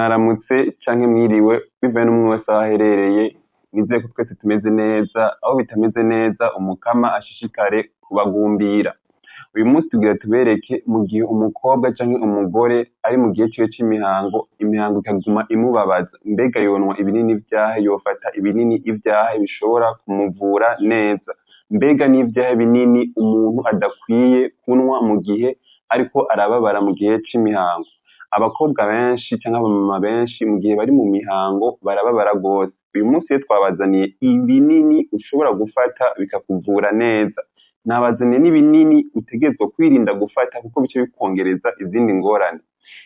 Mwaramutse canke mwiriwe bivanye n'umwe wese aho aherereye, nizeye ko twese tumeze neza, aho bitameze neza umukama ashishikare kubagumbira. Uyu munsi tugira tubereke mu gihe umukobwa canke umugore ari mu gihe ciwe c'imihango, imihango ikaguma imubabaza, mbega yonwa ibinini vyahe, yofata ibinini ivyahe bishobora kumuvura neza, mbega n'ivyahe binini umuntu adakwiye kunwa mu gihe ariko arababara mu gihe c'imihango. Abakobwa benshi canke abamama benshi mu gihe bari mu mihango barababara gose. Uyu munsi rero twabazaniye ibinini ushobora gufata bikakuvura neza. Nabazaniye n'ibinini utegerezwa kwirinda gufata kuko bice bikwongereza izindi ngorane.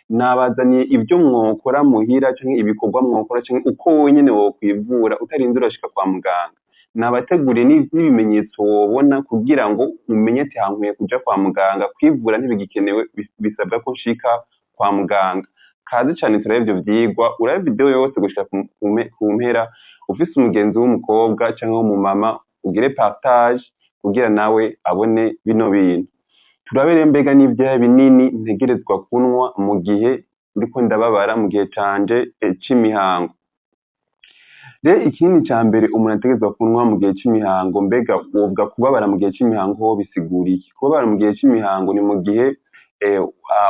Nabazaniye ivyo mwokora muhira canke ibikorwa mwokora canke uko wenyene wokwivura utarinze urashika kwa muganga. Nabateguriye n'ibimenyetso wobona kugira ngo umenye ati hankwiye kuja kwa muganga, kwivura ntibigikenewe, bisabwa ko nshika kwa muganga. Kaze cane turabe ivyo vyigwa, urabe video yose gushika ku mpera, ufise umugenzi w'umukobwa canke w'umumama ugire partage kugira nawe abone bino bintu. Turabe rero mbega n'ivyahe binini ntegerezwa kunwa mu gihe ndiko ndababara mu gihe canje c'imihango. Rero ikinini ca mbere umuntu ategerezwa kunwa mu gihe c'imihango, mbega wovuga kubabara mu gihe c'imihango ho bisigura iki? Kubabara mu gihe c'imihango ni mu gihe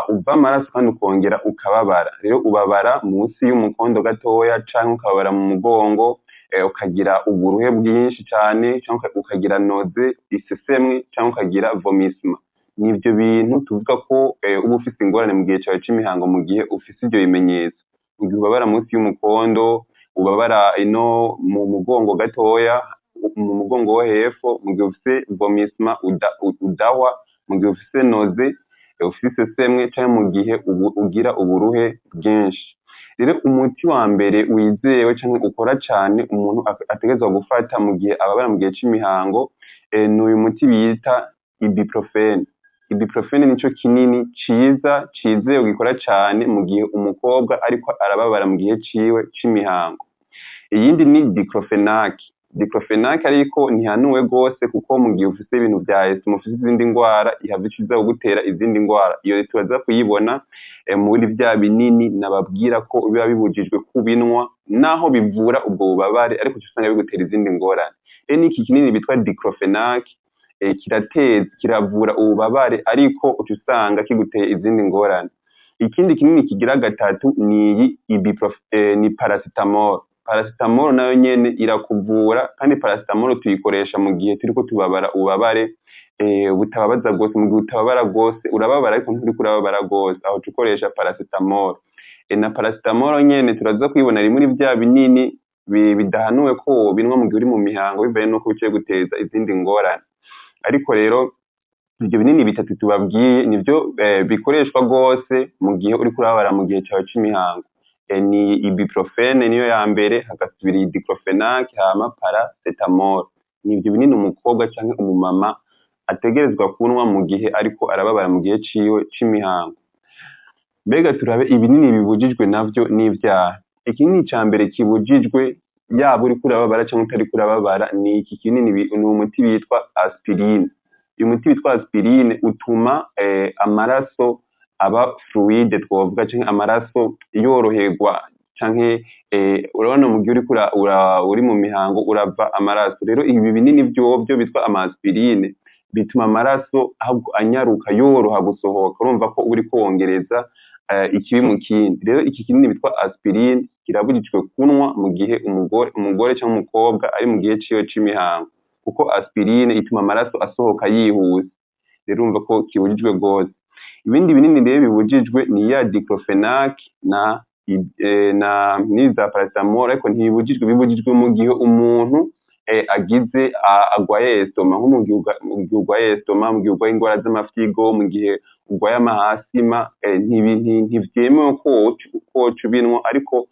uva amaraso kandi ukongera ukababara. Rero ubabara munsi y'umukondo gatoya canke ukababara mu mugongo, ukagira uburuhe bwinshi cane canke ukagira noze isesemwe canke ukagira vomissement. Nivyo bintu tuvuga ko uba ufise ingorane mu gihe cawe c'imihango, mu gihe ufise ivyo bimenyetso. Mu gihe ubabara munsi y'umukondo, ubabara ino mu mugongo gatoya, mu mugongo wo hepfo, mu gihe ufise vomissement udahwa, mu gihe ufise noze, ufise semwe canke mu gihe ugira uburuhe bwinshi. Rero umuti wa mbere wizewe canke ukora cane umuntu ategerezwa gufata mu gihe ababara mu gihe c'imihango, ni uyu muti bita ibuprofene. Ibuprofene nico kinini ciza cizewe gikora cane mu gihe umukobwa ariko arababara mu gihe ciwe c'imihango. Iyindi ni diclofenac. Diclofenac ariko ntihanuwe gose kuko mu gihe ufise ibintu vya asima, ufise izindi ngwara, ihava iza kugutera izindi ngwara. Iyo turaza kuyibona muri vya binini nababwira ko biba bibujijwe kubinwa, naho bivura ubwo bubabare ariko usanga bigutera izindi ngorane. Rero n'iki kinini bitwa diclofenac kiravura ububabare ariko uca usanga kiguteye izindi ngorane. Ikindi kinini kigira gatatu ni ni paracetamol. Paracetamol nayo nyene irakuvura, kandi paracetamol tuyikoresha mu gihe turiko tubabara ububabare butababaza gose. Mu gihe utababara gose, urababara ariko nturiko urababara gose, aho ukoresha paracetamol. Na paracetamol nyene turaza kuyibona iri muri vya binini bidahanuwe ko binwa mu gihe uri mu mihango bivanye nuko biciye guteza izindi ngorane. Ariko rero ivyo binini bitatu tubabwiye nivyo bikoreshwa gose mu gihe uriko urababara mu gihe cawe c'imihango. Ni ibuprofene niyo ya mbere, hagasubira diclofenac, hama paracetamol. Nivyo binini umukobwa canke umumama ategerezwa kunwa mu gihe ariko arababara mu gihe ciwe c'imihango. Mbega turabe ibinini bibujijwe navyo n'ivyaha. Ikinini ca mbere kibujijwe yaba uriko urababara canke utariko urababara ni iki kinini, ni umuti bitwa aspirine. Uyu muti witwa aspirine utuma amaraso aba fluide, twovuga canke amaraso yoroherwa canke urabona mu gihe uriko uri mu mihango urava amaraso. Rero ibi binini vyovyo bitwa amaspirine bituma amaraso anyaruka, yoroha gusohoka. Urumva ko uriko wongereza ikibi mu kindi. Rero iki kinini bitwa aspirine kirabujijwe kunwa mu gihe umugore canke umukobwa ari mu gihe ciwe c'imihango, kuko aspirine ituma amaraso asohoka yihuse. Rero urumva ko kibujijwe gose. Ibindi binini rero bibujijwe ni ya diclofenac n'iza paracetamol, ariko ntibibujijwe, bibujijwe mu gihe umuntu agize agwaye estoma, nko mu gihe ugwaye estoma, mu gihe ugwaye ingwara z'amafyigo, mu gihe ugwaye amahasima, ntivyemewe ko woca ubinwa, ariko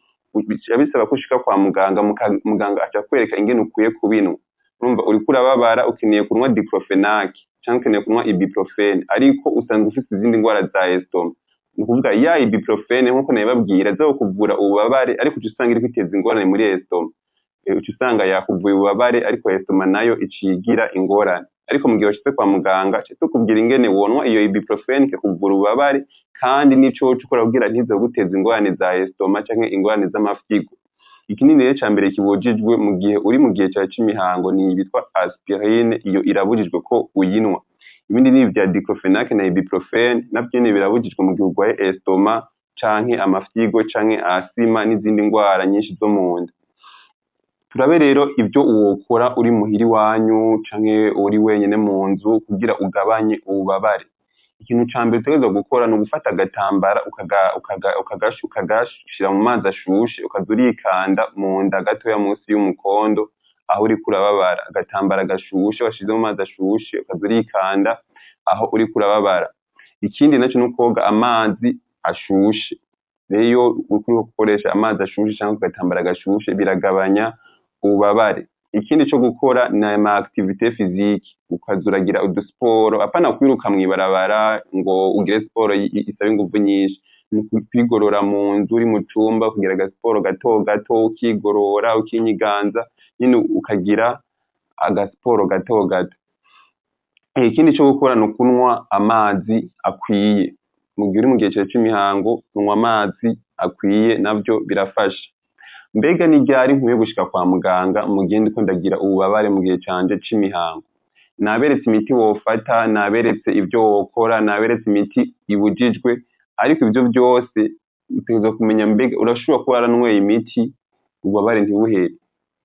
bisaba ko ushika kwa muganga, muganga aca kwereka ingene ukwiye kubinwa. Urumva uriko urababara ukeneye kunwa diclofenac canke ukeneye kunwa ibuprofene, ariko usanzwe ufise izindi ngwara za estoma. Ni ukuvuga ya ibuprofene nkuko nabibabwira aza kuvura ububabare, ariko uca usanga iriko iteza ingorane muri estoma. Uca usanga yakuvuye ububabare ariko estoma nayo icigira ingorane. ariko mu gihe washitse kwa muganga ca tukubwira ingene wonwa iyo ibuprofene ikakuvura ububabare kandi n'ico woca ukora kugira ntizoguteza ingorane za estoma canke ingorane z'amafyigo. Ikinini rero ca mbere kibujijwe mu gihe uri mu gihe cawe c'imihango ni ibitwa aspirine, iyo irabujijwe ko uyinwa. Ibindi ni vya diclofenac na ibuprofene navyo nyene birabujijwe mu gihe urwaye estoma canke amafyigo canke asima n'izindi ngwara nyinshi zo mu nda. Turabe rero ivyo wokora uri muhira iwanyu canke uri wenyene mu nzu kugira ugabanye ububabare. Ikintu ca mbere utegerezwa gukora ni ugufata agatambara ukagashira mu mazi ashushe ukaza urikanda mu nda gatoya munsi y'umukondo aho uriko urababara. Agatambara gashushe washize mu mazi ashushe ukaza urikanda aho uriko urababara. Ikindi naco ni ukwoga amazi ashushe. Rero iyo uriko ukoresha amazi ashushe canke agatambara gashushe biragabanya ububabare. Ikindi co gukora ni ama activité physique, ukaza uragira udusiporo, apana kwiruka mw'ibarabara ngo ugire siporo isaba inguvu nyinshi, ni kwigorora mu nzu uri mu cumba, kugira agasiporo gato gato ukigorora ukinyiganza, nyene ukagira agasiporo gato gato. Ikindi co gukora ni ukunywa amazi akwiye. Mu gihe uri mu gihe cawe c'imihango, unywa amazi akwiye navyo birafasha. Mbega ni ryari nkwiye gushika kwa muganga mu gihe ndiko ndagira ububabare mu gihe canje c'imihango? Naberetse imiti wofata, naberetse ivyo wokora, naberetse imiti ibujijwe, ariko ivyo vyose utegerezwa kumenya mbega urashobora kuba waranyweye imiti ububabare ntibuhere.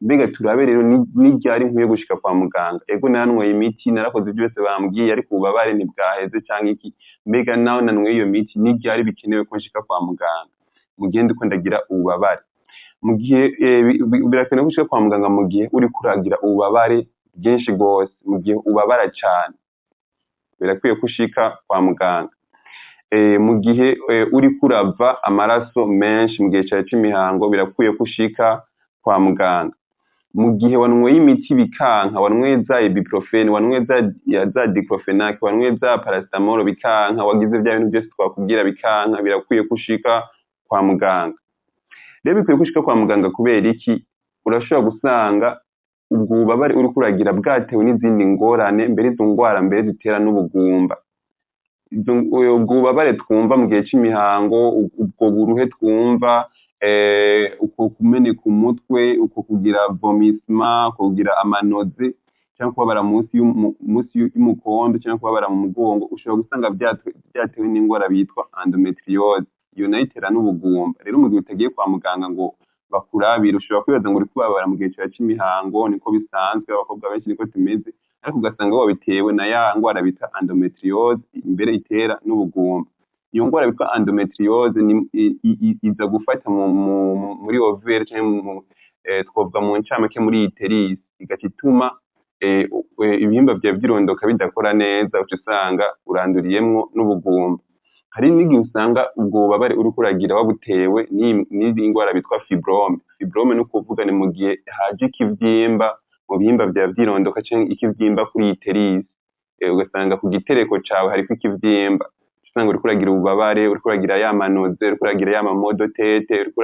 Mbega turabe rero ni ryari nkwiye gushika kwa muganga? Ego naranyweye imiti, narakoze ivyo vyose bambwiye, ariko ububabare ntibwaheze canke iki? Mbega naho nanyweye iyo miti ni ryari bikenewe ko nshika kwa muganga mu gihe ndiko ndagira ububabare? Mu gihe birakenewe ko ushika kwa muganga mu gihe uriko uragira ububabare bwinshi gose, mu gihe ubabara cane birakwiye ko ushika kwa muganga. Mu gihe uriko urava amaraso menshi mu gihe cawe c'imihango birakwiye ko ushika kwa muganga. Mu gihe wanyweye imiti bikanka, wanyweye za ibuprofene, wanyweye za diclofenac, wanyweye za paracetamol bikanka, wagize vya bintu vyose twakubwira bikanka, birakwiye ko ushika kwa muganga. Rero bikwiye ko ushika kwa muganga kubera iki? Urashobora gusanga ubwo bubabare uriko uragira bwatewe n'izindi ngorane, mbere izo ngwara mbere zitera n'ubugumba. Ubwo bubabare twumva mu gihe c'imihango, ubwo buruhe twumva, uko kumeneka umutwe, uko kugira vomissement, uko kugira amanoze, canke kubabara munsi y'umukondo, canke kubabara mu mugongo, ushobora gusanga vyatewe n'ingwara bitwa endometriose. Iyo nayo itera n'ubugumba. Rero mu gihe utagiye kwa muganga ngo bakurabire, ushobora kwibaza ngo uriko ubabara mu gihe cawe c'imihango, niko bisanzwe, abakobwa benshi niko tumeze, ariko ugasanga wabitewe na ya ngwara bita endometriose, mbere itera n'ubugumba. Iyo ngwara bitwa endometriose iza gufata muri ovaire canke twovuga mu ncamake muri uterus, igaca ituma ibihimba vyawe vyirondoka bidakora neza, uca usanga uranduriyemwo n'ubugumba. Hari n'igihe usanga ubwo bubabare uriko uragira wabutewe n'iyi ngwara bitwa fibrome. Fibrome ni ukuvuga ni mu gihe haje ikivyimba mu bihimba vyawe vyirondoka canke ikivyimba kuri uterus, ugasanga ku gitereko cawe hariko ikivyimba, usanga uriko uragira ububabare, uriko uragira ya manoze, uriko uragira ya mamodo tete, uriko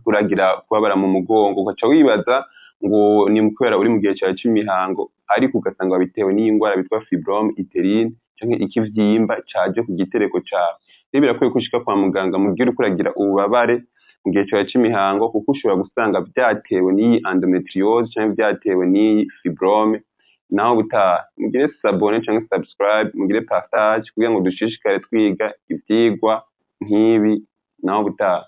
uragira kubabara mu mugongo, ugaca wibaza ngo ni kubera uri mu gihe cawe c'imihango, ariko ugasanga wabitewe n'iyi ngwara bitwa fibrome uterine canke ikivyimba caje ku gitereko cawe. Rero birakwiye ko ushika kwa muganga mu gihe uriko uragira ububabare mu gihe cawe c'imihango, kuko ushobora gusanga vyatewe n'iyi endometriose canke vyatewe n'iyi fibrome. Naho butaha mugire sabone canke subscribe, mugire partage kugira ngo dushishikare twiga ivyigwa nk'ibi. Naho butaha.